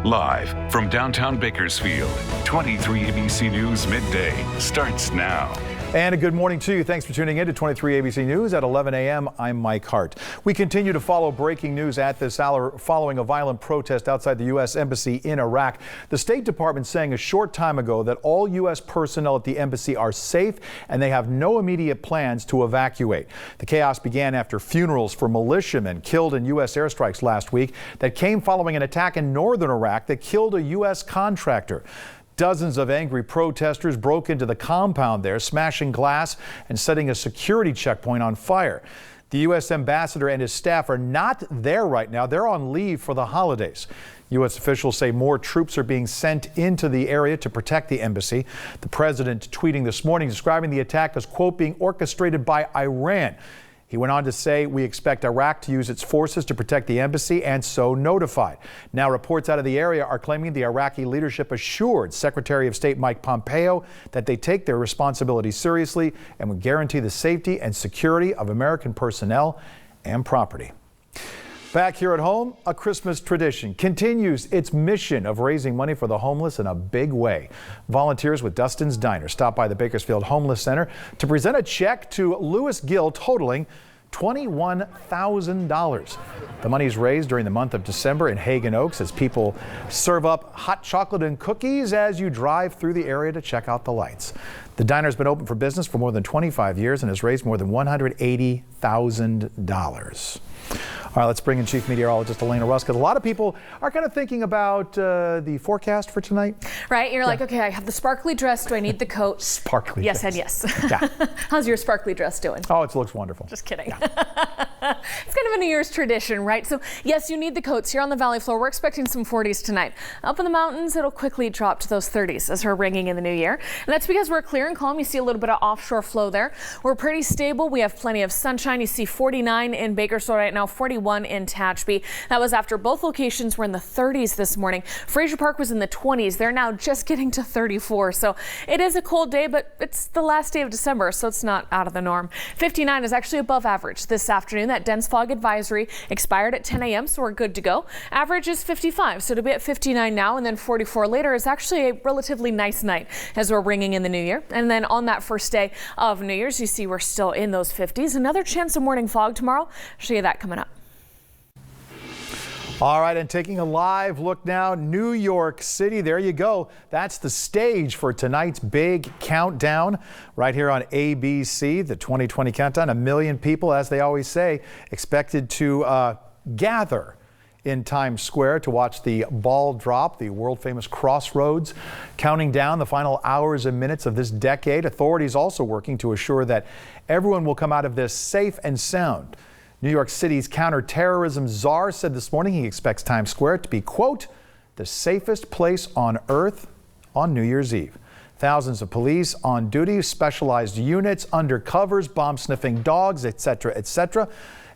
Live from downtown Bakersfield, 23 ABC News Midday starts now. And a good morning to you. Thanks for tuning in to 23 ABC News at 11 a.m. I'm Mike Hart. We continue to follow breaking news at this hour following a violent protest outside the U.S. Embassy in Iraq. The State Department saying a short time ago that all U.S. personnel at the embassy are safe and they have no immediate plans to evacuate. The chaos began after funerals for militiamen killed in U.S. airstrikes last week that came following an attack in northern Iraq that killed a U.S. contractor. Dozens of angry protesters broke into the compound there, smashing glass and setting a security checkpoint on fire. The U.S. ambassador and his staff are not there right now. They're on leave for the holidays. U.S. officials say more troops are being sent into the area to protect the embassy. The president tweeting this morning describing the attack as, quote, being orchestrated by Iran. He went on to say, we expect Iraq to use its forces to protect the embassy and so notified. Now reports out of the area are claiming the Iraqi leadership assured Secretary of State Mike Pompeo that they take their responsibility seriously and would guarantee the safety and security of American personnel and property. Back here at home, a Christmas tradition continues its mission of raising money for the homeless in a big way. Volunteers with Dustin's Diner stopped by the Bakersfield Homeless Center to present a check to Lewis Gill totaling $21,000. The money is raised during the month of December in Hagen Oaks as people serve up hot chocolate and cookies as you drive through the area to check out the lights. The diner has been open for business for more than 25 years and has raised more than $180,000. All right, let's bring in Chief Meteorologist Elena Russ, because a lot of people are kind of thinking about the forecast for tonight. Right, you're like, okay, I have the sparkly dress. Do I need the coat? Sparkly yes, dress. And yes. Yeah. How's your sparkly dress doing? Oh, it looks wonderful. Just kidding. Yeah. It's kind of a New Year's tradition, right? So yes, you need the coats. Here on the valley floor, we're expecting some 40s tonight. Up in the mountains, it'll quickly drop to those 30s as we're ringing in the new year. And that's because we're clear and calm. You see a little bit of offshore flow there. We're pretty stable. We have plenty of sunshine. You see 49 in Bakersfield right now, 41 in Tehachapi. That was after both locations were in the 30s this morning. Fraser Park was in the 20s. They're now just getting to 34. So it is a cold day, but it's the last day of December, so it's not out of the norm. 59 is actually above average this afternoon. That dense fog advisory expired at 10 a.m., so we're good to go. Average is 55, so to be at 59 now and then 44 later is actually a relatively nice night as we're ringing in the new year. And then on that first day of New Year's, you see we're still in those 50s. Another chance of morning fog tomorrow. I'll show you that coming up. All right, and taking a live look now, New York City. There you go. That's the stage for tonight's big countdown right here on ABC, the 2020 countdown. 1 million people, as they always say, expected to gather in Times Square to watch the ball drop, the world famous Crossroads, counting down the final hours and minutes of this decade. Authorities also working to assure that everyone will come out of this safe and sound. New York City's counterterrorism czar said this morning he expects Times Square to be, quote, the safest place on earth on New Year's Eve. Thousands of police on duty, specialized units, undercovers, bomb-sniffing dogs, etc., etc.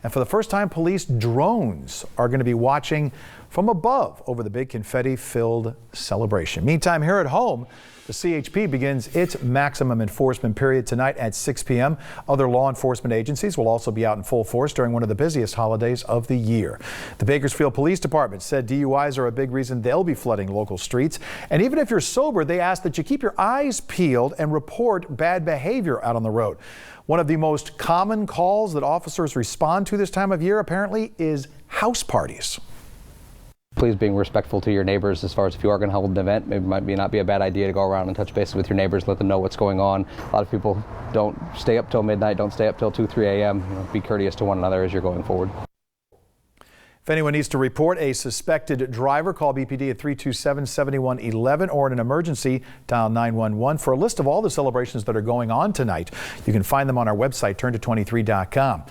And for the first time, police drones are going to be watching from above over the big confetti-filled celebration. Meantime, here at home, the CHP begins its maximum enforcement period tonight at 6 p.m. Other law enforcement agencies will also be out in full force during one of the busiest holidays of the year. The Bakersfield Police Department said DUIs are a big reason they'll be flooding local streets. And even if you're sober, they ask that you keep your eyes peeled and report bad behavior out on the road. One of the most common calls that officers respond to this time of year, apparently, is house parties. Please being respectful to your neighbors as far as if you are going to hold an event. It might not be a bad idea to go around and touch base with your neighbors, let them know what's going on. A lot of people don't stay up till midnight, don't stay up till 2, 3 a.m. Be courteous to one another as you're going forward. If anyone needs to report a suspected driver, call BPD at 327-7111 or in an emergency, dial 911. For a list of all the celebrations that are going on tonight, you can find them on our website, turn223.com.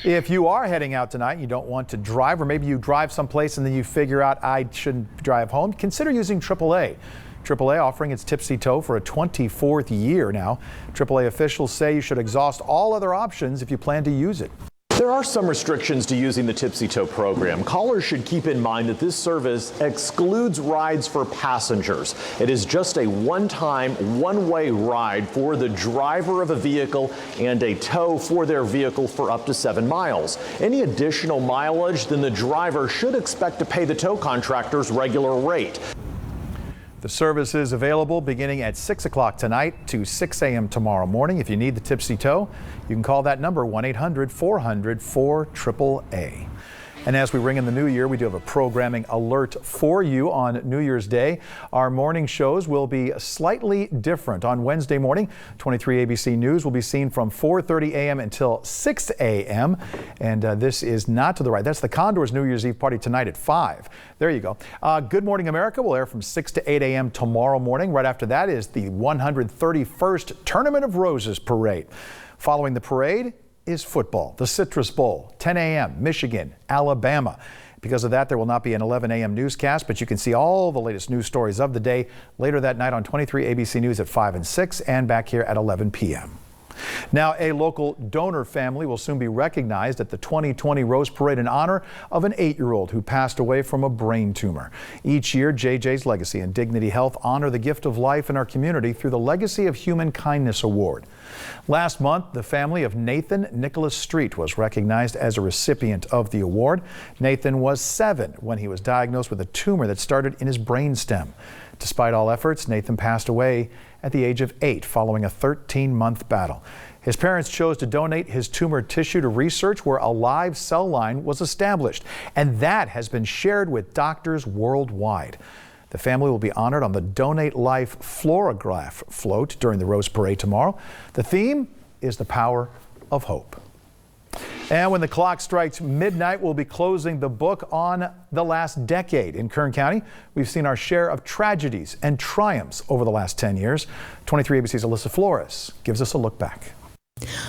If you are heading out tonight and you don't want to drive, or maybe you drive someplace and then you figure out I shouldn't drive home, consider using AAA. AAA offering its Tipsy Tow for a 24th year now. AAA officials say you should exhaust all other options if you plan to use it. There are some restrictions to using the Tipsy Toe program. Callers should keep in mind that this service excludes rides for passengers. It is just a one-time, one-way ride for the driver of a vehicle and a tow for their vehicle for up to 7 miles. Any additional mileage, then the driver should expect to pay the tow contractor's regular rate. The service is available beginning at 6 o'clock tonight to 6 a.m. tomorrow morning. If you need the Tipsy Toe, you can call that number 1-800-400-4888. And as we ring in the new year, we do have a programming alert for you on New Year's Day. Our morning shows will be slightly different. On Wednesday morning, 23 ABC News will be seen from 4:30 a.m. until 6 a.m. And this is not to the right. That's the Condors New Year's Eve party tonight at 5. There you go. Good Morning America will air from 6 to 8 a.m. tomorrow morning. Right after that is the 131st Tournament of Roses Parade. Following the parade is football, the Citrus Bowl, 10 a.m., Michigan, Alabama. Because of that, there will not be an 11 a.m. newscast, but you can see all the latest news stories of the day later that night on 23 ABC News at 5 and 6 and back here at 11 p.m. Now, a local donor family will soon be recognized at the 2020 Rose Parade in honor of an 8-year-old who passed away from a brain tumor. Each year, JJ's Legacy and Dignity Health honor the gift of life in our community through the Legacy of Human Kindness Award. Last month, the family of Nathan Nicholas Street was recognized as a recipient of the award. Nathan was 7 when he was diagnosed with a tumor that started in his brainstem. Despite all efforts, Nathan passed away at the age of 8 following a 13-month battle. His parents chose to donate his tumor tissue to research where a live cell line was established, and that has been shared with doctors worldwide. The family will be honored on the Donate Life Florograph float during the Rose Parade tomorrow. The theme is the power of hope. And when the clock strikes midnight, we'll be closing the book on the last decade. In Kern County, we've seen our share of tragedies and triumphs over the last 10 years. 23 ABC's Alyssa Flores gives us a look back.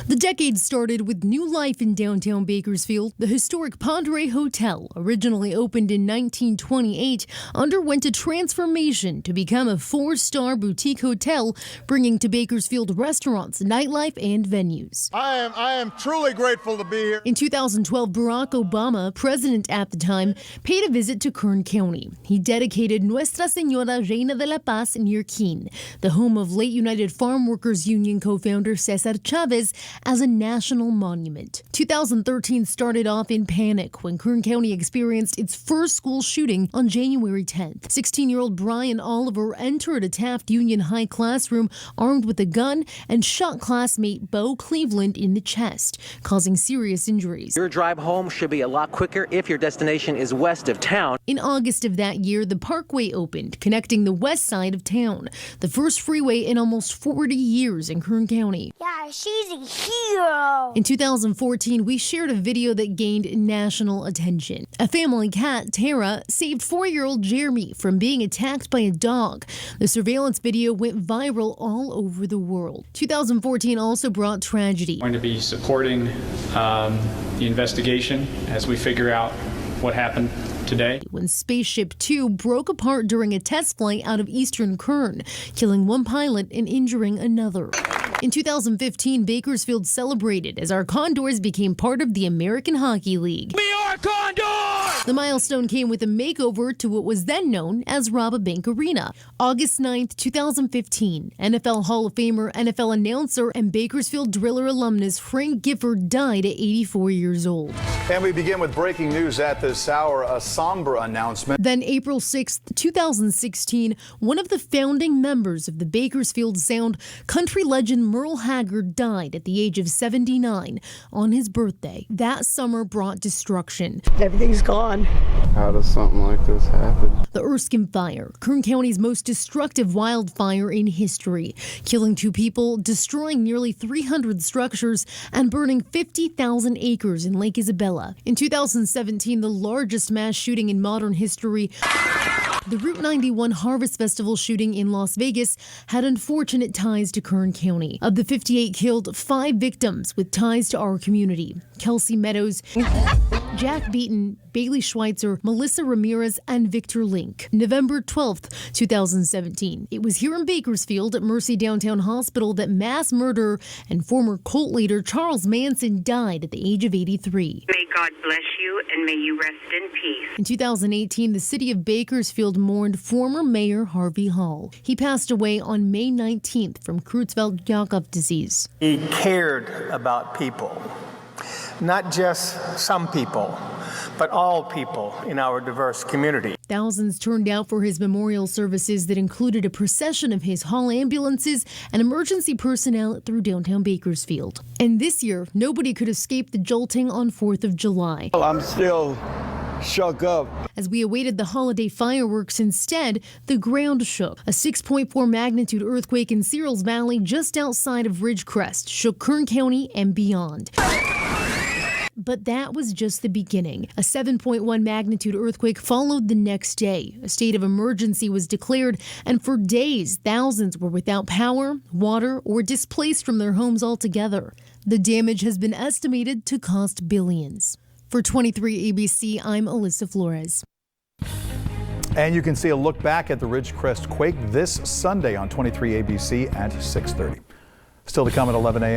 The decade started with new life in downtown Bakersfield. The historic Padre Hotel, originally opened in 1928, underwent a transformation to become a 4-star boutique hotel, bringing to Bakersfield restaurants, nightlife, and venues. I am truly grateful to be here. In 2012, Barack Obama, president at the time, paid a visit to Kern County. He dedicated Nuestra Señora Reina de la Paz near Keene, the home of late United Farm Workers Union co-founder Cesar Chavez, as a national monument. 2013 started off in panic when Kern County experienced its first school shooting on January 10th. 16-year-old Brian Oliver entered a Taft Union High classroom armed with a gun and shot classmate Bo Cleveland in the chest, causing serious injuries. Your drive home should be a lot quicker if your destination is west of town. In August of that year, the Parkway opened, connecting the west side of town, the first freeway in almost 40 years in Kern County. Yeah, she's a hero. In 2014, we shared a video that gained national attention. A family cat, Tara, saved 4-year-old Jeremy from being attacked by a dog. The surveillance video went viral all over the world. 2014 also brought tragedy. Going to be supporting the investigation as we figure out what happened today. When Spaceship Two broke apart during a test flight out of eastern Kern, killing one pilot and injuring another. In 2015, Bakersfield celebrated as our Condors became part of the American Hockey League. We are Condors! The milestone came with a makeover to what was then known as Rabobank Arena. August 9th, 2015, NFL Hall of Famer, NFL announcer, and Bakersfield Driller alumnus Frank Gifford died at 84 years old. And we begin with breaking news at this hour, a somber announcement. Then April 6th, 2016, one of the founding members of the Bakersfield Sound, country legend Merle Haggard, died at the age of 79 on his birthday. That summer brought destruction. Everything's gone. How does something like this happen? The Erskine Fire, Kern County's most destructive wildfire in history, killing 2 people, destroying nearly 300 structures, and burning 50,000 acres in Lake Isabella. In 2017, the largest mass shooting in modern history, the Route 91 Harvest Festival shooting in Las Vegas, had unfortunate ties to Kern County. Of the 58 killed, 5 victims with ties to our community. Kelsey Meadows, Jack Beaton, Bailey Schweitzer, Melissa Ramirez, and Victor Link. November 12th, 2017. It was here in Bakersfield at Mercy Downtown Hospital that mass murderer and former cult leader Charles Manson died at the age of 83. May God bless you and may you rest in peace. In 2018, the city of Bakersfield mourned former Mayor Harvey Hall. He passed away on May 19th from Creutzfeldt-Jakob disease. He cared about people, not just some people, but all people in our diverse community. Thousands turned out for his memorial services that included a procession of his Hall ambulances and emergency personnel through downtown Bakersfield. And this year, nobody could escape the jolting on 4th of July. I'm still shook up. As we awaited the holiday fireworks instead, the ground shook. A 6.4 magnitude earthquake in Searles Valley just outside of Ridgecrest shook Kern County and beyond. But that was just the beginning. A 7.1 magnitude earthquake followed the next day. A state of emergency was declared, and for days, thousands were without power, water, or displaced from their homes altogether. The damage has been estimated to cost billions. For 23 ABC, I'm Alyssa Flores. And you can see a look back at the Ridgecrest quake this Sunday on 23 ABC at 6:30. Still to come at 11 a.m.